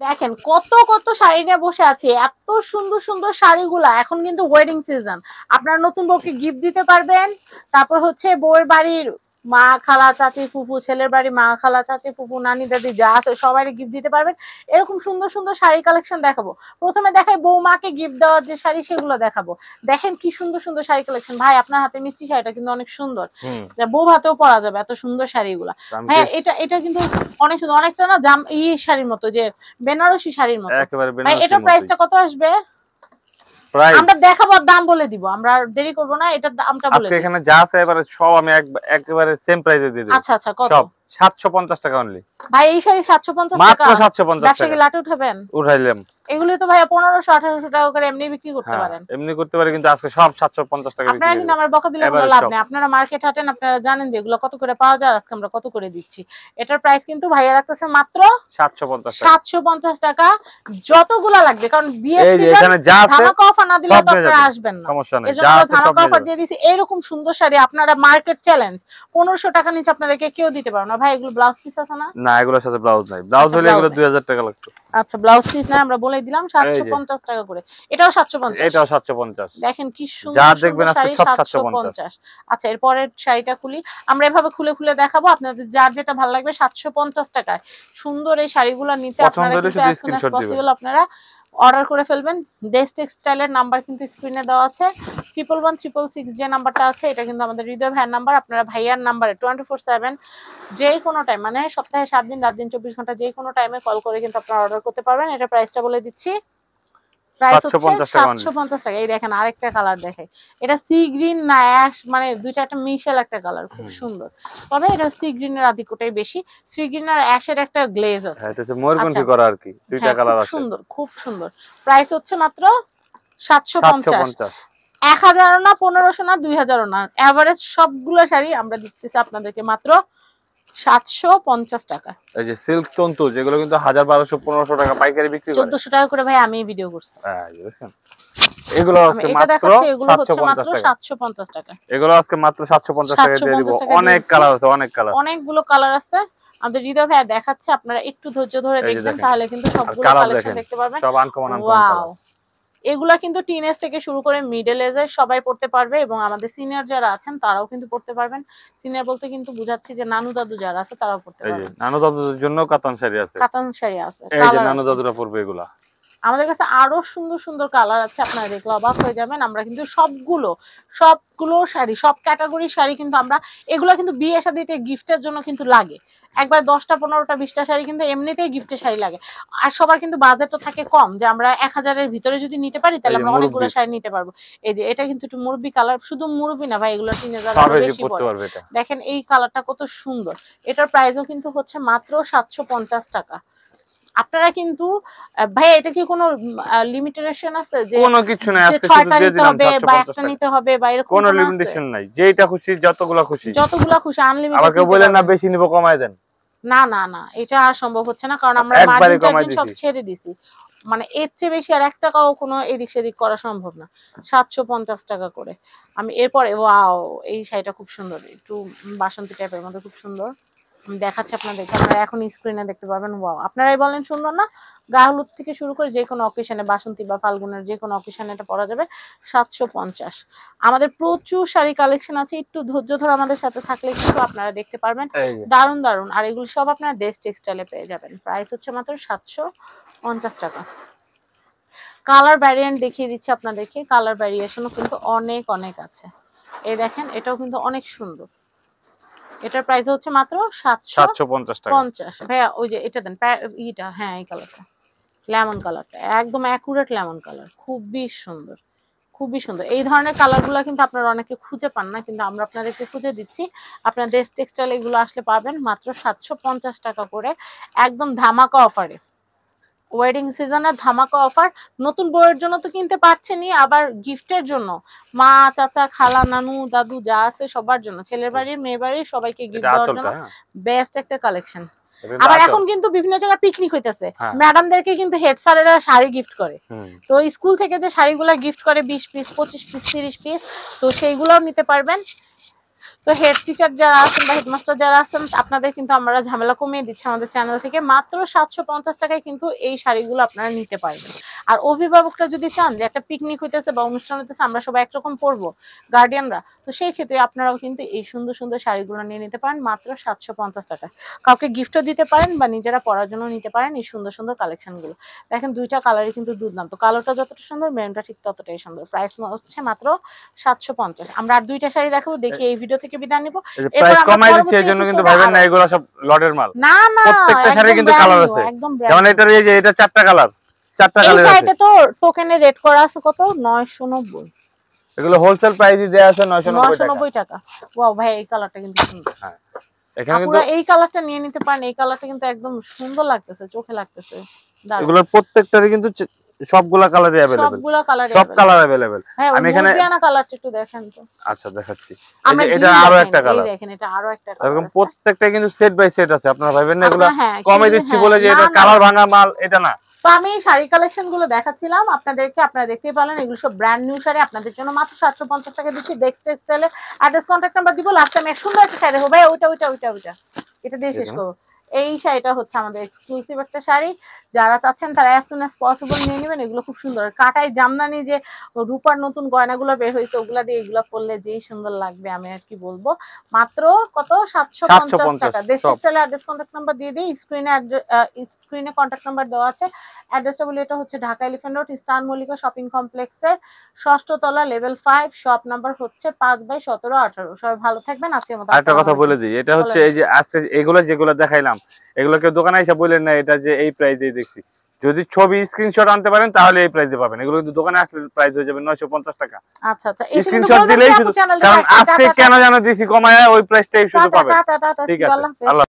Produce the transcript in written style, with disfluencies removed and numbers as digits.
দেখেন কত কত শাড়ি নিয়ে বসে আছে, এত সুন্দর সুন্দর শাড়িগুলা। এখন কিন্তু ওয়েডিং সিজন, আপনারা নতুন বউকে গিফট দিতে পারবেন। তারপর হচ্ছে বউয়ের বাড়ির মা খালা চাচি ফুফু, ছেলের বাড়ি মা খালা চাচি ফুফু নানি দাদি যা আছে সবাই গিফট দিতে পারবেন। এরকম সুন্দর সুন্দর শাড়ি কালেকশন দেখাবো। প্রথমে দেখাই বৌমাকে গিফট দেওয়ার যে শাড়ি সেগুলো দেখাবো। দেখেন কি সুন্দর সুন্দর শাড়ি কালেকশন। ভাই আপনার হাতে মিষ্টি শাড়িটা কিন্তু অনেক সুন্দর, বউ হাতেও পরা যাবে, এত সুন্দর শাড়িগুলা। হ্যাঁ এটা এটা কিন্তু অনেক সুন্দর, অনেকটা না জাম ই শাড়ির মতো, যে বেনারসি শাড়ির মতো। ভাই এটার প্রাইসটা কত আসবে? আমরা দেখাবো, দাম বলে দিব, আমরা দেরি করব না, এটার দামটা বলে দিব। এখানে যা আছে এবারে সব আমি একেবারে সেম প্রাইসে দিয়ে দেব। আচ্ছা আচ্ছা, কত? সব 750 টাকা অনলি। ভাই এই শাড়ি 750 টাকা, মাত্র 750 টাকা। ব্যবসা কি লাটে উঠাবেন? উঠাইলাম। এগুলো তো ভাই 1500 1800 টাকা করে এমনি বিক্রি করতে পারেন। এমনি করতে পারে, কিন্তু আজকে সব 750 টাকা বিক্রি। আপনারা কিন্তু আমার বকা দিলে কোনো লাভ নেই, আপনারা মার্কেট হাটেন, আপনারা জানেন যে এগুলো কত করে পাওয়া যায়, আজকে আমরা কত করে দিচ্ছি। এটার প্রাইস কিন্তু ভাইয়া রাখতেছে মাত্র 750 টাকা। 750 টাকা। যতগুলা লাগবে, কারণ এই যে এখানে যা আছে ধামাকা অফার না দিলে তো আপনারা আসবেন না, সমস্যা নাই, এজন্য আমরা ধামাকা অফার দিয়ে দিয়েছি। এরকম সুন্দর শাড়ি আপনারা মার্কেট চ্যালেঞ্জ 1500 টাকা নিচে আপনাদেরকে কেউ দিতে পারবে না। ভাই এগুলো ব্লাউজ পিস আছে না? না, এগুলোর সাথে ব্লাউজ নাই, ব্লাউজ হলে এগুলো 2000 টাকা লাগতো। আচ্ছা ব্লাউজ পিস না, আমরা বলে দিলাম 750 টাকা করে। এটাও 750, এটাও 750। দেখেন কি সুন্দর, যা দেখবেন আজকে সব 750। আচ্ছা এরপরের শাড়িটা খুলি, আমরা এভাবে খুলে খুলে দেখাবো, আপনাদের যার যেটা ভালো লাগবে 750 টাকায় সুন্দর এই শাড়িগুলো নিতে আপনারা কিন্তু as soon as possible আপনারা অর্ডার করে ফেলবেন। দেশ টেক্সটাইলের নাম্বার কিন্তু স্ক্রিনে দেওয়া আছে, 111666 যে নাম্বারটা আছে এটা কিন্তু আমাদের হৃদয় ভাইয়ের নাম্বার। আপনারা ভাইয়ার নাম্বারে 24/7 যে কোনো টাইম, মানে সপ্তাহে 7 দিন রাত দিন 24 ঘন্টা যে কোনো টাইমে কল করে কিন্তু আপনারা অর্ডার করতে পারবেন। এটা প্রাইসটা বলে দিচ্ছি, প্রাইস হচ্ছে 750 টাকা। এই দেখেন আরেকটা কালার দেখে, এটা সি গ্রিন না অ্যাশ, মানে দুইটা একটা মিশেল একটা কালার, খুব সুন্দর। তবে এটা সি গ্রিনের আধিক্যটাই বেশি, সি গ্রিন আর অ্যাশের একটা গ্লেজ আছে, এটা হচ্ছে ময়ূরকণ্ঠী করা আর কি, দুইটা কালার আছে, সুন্দর খুব সুন্দর। প্রাইস হচ্ছে মাত্র 750। 1000 না 1500 না 2000 না, এভারেজ সবগুলো শাড়ি আমরা দিতেছি আপনাদেরকে মাত্র 750 টাকা। এই যে সিল্ক তন্তু যেগুলো কিন্তু 1000 1200 1500 টাকা পাইকারি বিক্রি করে, 1400 টাকা করে ভাই আমি ভিডিও করছি। হ্যাঁ দেখেন, এগুলো আজকে মাত্র 750 টাকা। এগুলো আজকে মাত্র 750 টাকা দিয়ে দিব। অনেক কালার আছে, অনেক কালার, অনেকগুলো কালার আছে। আমাদের হৃদয় ভাই দেখাচ্ছে, আপনারা একটু ধৈর্য ধরে দেখবেন, তাহলে কিন্তু সবগুলো কালেকশন দেখতে পারবেন। সব আনকমন ওয়াও, এগুলা কিন্তু টিনেজ থেকে শুরু করে মিডল এজের সবাই পড়তে পারবে, এবং আমাদের সিনিয়র যারা আছেন তারাও কিন্তু পড়তে পারবেন। সিনিয়র বলতে কিন্তু বুঝাচ্ছি যে নানু দাদু যারা আছে তারাও পড়তে পারবে। নানু দাদুদের জন্য কাতান শাড়ি আছে, কাতান শাড়ি আছে, এই যে নানু দাদুরা পরবে এগুলা। আমাদের কাছে আরো সুন্দর সুন্দর কালার আছে, আপনারা দেখলে অবাক হয়ে যাবেন। আমরা কিন্তু সবগুলো শাড়ি, সব ক্যাটাগরির শাড়ি কিন্তু আমরা, এগুলো কিন্তু বিয়ে শাদীতে গিফটের জন্য কিন্তু লাগে। একবার 10টা 15টা 20টা শাড়ি কিন্তু এমনিতেই গিফটের শাড়ি লাগে। আর সবার কিন্তু বাজেটও থাকে কম, যে আমরা 1000-এর ভিতরে যদি নিতে পারি তাহলে আমরা অনেকগুলো শাড়ি নিতে পারবো। এই যে এটা কিন্তু একটু মুরব্বি কালার, শুধু মুরব্বি না ভাই, এগুলো 3000 বেশি পড়ে। দেখেন এই কালারটা কত সুন্দর, এটার প্রাইসও কিন্তু হচ্ছে মাত্র 750 টাকা। আপনারা কিন্তু ভাই এটা কি কোনো লিমিটেশন আছে যে কোনো কিছু নাই, আজকে শুধু দিয়ে দিলাম 750 বা একটা নিতে হবে বা এরকম কোনো লিমিটেশন নাই, যেটা খুশি যতগুলা খুশি আনলিমিটেড। আমাকে বলেন না বেশি নিব কমায় দেন, না না না, এটা আর সম্ভব হচ্ছে না, কারণ আমরা মার্জিন সব ছেড়ে দিছি, মানে এর চেয়ে বেশি আর 1 টাকাও কোনো এদিক সেদিক করা সম্ভব না। 750 টাকা করে। আমি এরপরে ওয়াও, এই শাড়িটা খুব সুন্দর, একটু বাসন্তী টাইপের মধ্যে, খুব সুন্দর। আমি দেখাচ্ছি আপনাদেরকে, আপনারা এখন স্ক্রিনে দেখতে পারবেন। ওয়াও, আপনারাই বলেন সুন্দর না? গায়ে হলুদ থেকে শুরু করে যে কোনো অকেশনে, বাসন্তী বা ফাল্গুনের যে কোনো অকেশনে এটা পরা যাবে। 750। আমাদের প্রচুর শাড়ি কালেকশন আছে, একটু ধৈর্য ধরে আমাদের সাথে থাকলে কিন্তু আপনারা দেখতে পারবেন, দারুণ দারুণ। আর এগুলো সব আপনারা দেশ টেক্সটাইলে পেয়ে যাবেন। প্রাইস হচ্ছে মাত্র 750 টাকা। কালার ভ্যারিয়েন্ট দেখিয়ে দিচ্ছি আপনাদেরকে, কালার ভ্যারিয়েশনও কিন্তু অনেক অনেক আছে। এই দেখেন এটাও কিন্তু অনেক সুন্দর, এটার প্রাইস হচ্ছে মাত্র 750 টাকা। ভাইয়া ওই যে এটা দেন, এটা হ্যাঁ এই কালারটা, লেমন কালারটা একদম অ্যাকুরেট লেমন কালার, খুবই সুন্দর খুবই সুন্দর। এই ধরনের কালারগুলো কিন্তু আপনারা অনেকে খুঁজে পান না, কিন্তু আমরা আপনাদেরকে খুঁজে দিচ্ছি। আপনার দেশ টেক্সটাইল এগুলো আসলে পাবেন মাত্র 750 টাকা করে, একদম ধামাকা অফারে। ওয়েডিং সিজনের ধামাকা অফার। নতুন বউয়ের জন্য তো কিনতে পারছেনই, আবার গিফটের জন্য মা চাচা খালা নানু দাদু যা আছে সবার জন্য, ছেলের বাড়ির মেয়ে বাড়ির সবাইকে গিফট দেওয়ার জন্য বেস্ট একটা কালেকশন। আবার এখন কিন্তু বিভিন্ন জায়গায় পিকনিক হইতেছে, ম্যাডামদেরকে কিন্তু হেড স্যারেরা শাড়ি গিফট করে, তো স্কুল থেকে যে শাড়িগুলো গিফট করে 20 পিস 25 পিস 30 পিস, তো সেইগুলোও নিতে পারবেন। তো হেড টিচার যারা আছেন বা হেডমাস্টার যারা আছেন আপনাদের কিন্তু আমরা ঝামেলা কমিয়ে দিচ্ছি আমাদের চ্যানেল থেকে, মাত্র 750 টাকায় কিন্তু এই শাড়িগুলো আপনারা নিতে পারবেন। আর অভিভাবকরা যদি চান যে একটা পিকনিক হইতেছে বা অনুষ্ঠান হইতেছে আমরা সবাই একরকম পরবো গার্ডিয়ানরা, তো সেই ক্ষেত্রে আপনারাও কিন্তু এই সুন্দর সুন্দর শাড়িগুলো নিয়ে নিতে পারেন মাত্র 750 টাকা। কাউকে গিফটও দিতে পারেন বা নিজেরা পরার জন্য নিতে পারেন এই সুন্দর সুন্দর কালেকশনগুলো। দেখেন দুইটা কালারই কিন্তু দুর্দান্ত, কালোটা যতটা সুন্দর মেরুনটা ঠিক ততটাই সুন্দর। প্রাইস হচ্ছে মাত্র 750। আমরা আর দুইটা শাড়ি দেখাবো, দেখি এই ভিডিও থেকে বিদায় নিব। প্রাইস কমাই দিচ্ছি এজন্য কিন্তু ভাবেন না এগুলো সব লটের মাল, না না প্রত্যেকটা শাড়ি কিন্তু কালার আছে। যেমন এটার এই যে এটা 4টা কালার, 4টা কালার আছে। এটা তো টোকেনে রেট করা আছে কত 990, এগুলো হোলসেল প্রাইসে দেয়া আছে 990 টাকা। ওয়াও ভাই এই কালারটা কিন্তু সুন্দর। হ্যাঁ এখানে কিন্তু আপনারা এই কালারটা নিয়ে নিতে পারেন, এই কালারটা কিন্তু একদম সুন্দর লাগতেছে, চোখে লাগতেছে। এগুলোর প্রত্যেকটারই কিন্তু সবগুলা কালারই अवेलेबल, সবগুলা কালার সব কালার अवेलेबल। আমি এখানে মুরগিয়ানা কালারটা একটু দেখেন তো। আচ্ছা দেখাচ্ছি, এটা আরো একটা কালার, এই দেখেন এটা আরো একটা কালার। এরকম প্রত্যেকটা কিন্তু সেট বাই সেট আছে। আপনারা ভাবেন না এগুলো হ্যাঁ, কমে দিচ্ছি বলে যে এটা কালার ভাঙা মাল, এটা না। তো আমি শাড়ি কালেকশন গুলো দেখাচ্ছিলাম আপনাদেরকে, আপনারা দেখতেই পেলেন এগুলো সব ব্র্যান্ড নিউ শাড়ি আপনাদের জন্য মাত্র 750 টাকা দিচ্ছি। ডেক্স টেক্সটাইলে অ্যাড্রেস কন্ট্যাক্ট নাম্বার দিব। লাস্ট টাইম সুন্দর একটা শাড়ি দেবো ভাই, ওইটা এটা দিয়ে শেষ করবো। এই শাড়িটা হচ্ছে আমাদের এক্সক্লুসিভ একটা শাড়ি, যারা চাচ্ছেন তারা অ্যাজ সুন অ্যাজ পসিবল নিয়ে নেবেন। এগুলো খুব সুন্দর, কাটাই জামদানি যে রূপার নতুন গয়নাগুলো বের হয়েছে ওগুলা দিয়ে এগুলো পরলে যেই সুন্দর লাগবে আমি আর কি বলবো। মাত্র কত 750 টাকা। ডেসক্রিপশনে অ্যাড্রেস কন্ট্যাক্ট নাম্বার দিয়ে দিই, স্ক্রিনে কন্ট্যাক্ট নাম্বার দেওয়া আছে। অ্যাড্রেসটা বলি, এটা হচ্ছে Dhaka elephant road star Mallika shopping কমপ্লেক্সের 6ষ্ঠ তলা লেভেল 5, শপ নাম্বার হচ্ছে 5/17-18। সবাই ভালো থাকবেন। আজকের মতো একটা কথা বলে দিই, এটা হচ্ছে এই যে আজকে এগুলো যেগুলো দেখাইলাম এগুলো কেউ দোকানে এসে বললেন না এটা যে এই প্রাইসেই দেখছি। যদি ছবি স্ক্রিনশট আনতে পারেন তাহলে এই প্রাইসে পাবেন। এগুলো কিন্তু দোকানে আসলে প্রাইস হয়ে যাবে 950 টাকা। আচ্ছা স্ক্রিনশট দিলেই শুধু, কারণ আজকে কেন জানো দিছি কমায় ওই প্রাইসটাই শুধু পাবেন। ঠিক আছে, আল্লাহ।